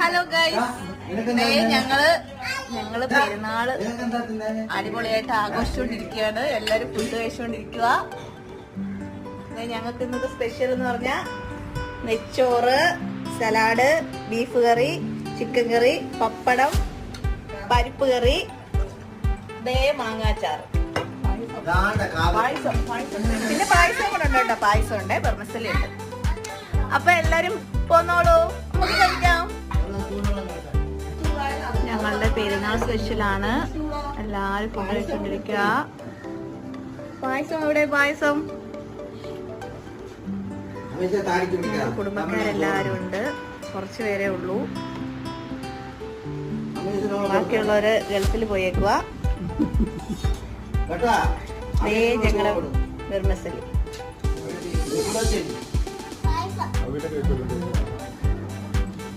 Hello guys, ഞങ്ങള് പെരുന്നാള് അടിപൊളിയായിട്ട് ആഘോഷിച്ചുകൊണ്ടിരിക്കുകയാണ്. എല്ലാരും ഫുഡ് കഴിച്ചുകൊണ്ടിരിക്കുക. ഞങ്ങൾക്ക് ഇന്നത്തെ സ്പെഷ്യൽ എന്ന് പറഞ്ഞാൽ നെച്ചോറ്, സലാഡ്, ബീഫ് കറി, ചിക്കൻ കറി, പപ്പടം, പരിപ്പ് കറി, മാങ്ങാച്ചാറ്, പിന്നെ പായസം കൂടെ ഉണ്ട് കേട്ടോ. പായസം ഉണ്ട്, ബർമസലി ഉണ്ട്. അപ്പൊ എല്ലാരും പോന്നോളൂ, നമുക്ക് കഴിക്കാം. ഞങ്ങളുടെ പെരുന്നാൾ സ്പെഷ്യലാണ്. എല്ലാരും ഫുഡ് കഴിച്ചോണ്ടിരിക്കുക. പായസം എവിടെ? പായസം കുടുംബക്കാരെല്ലാരും ഉണ്ട്, കുറച്ചു പേരേ ഉള്ളൂ. ബാക്കിയുള്ളവര് ഗൾഫിൽ പോയേക്കുക. ഞങ്ങള് ബർമസലി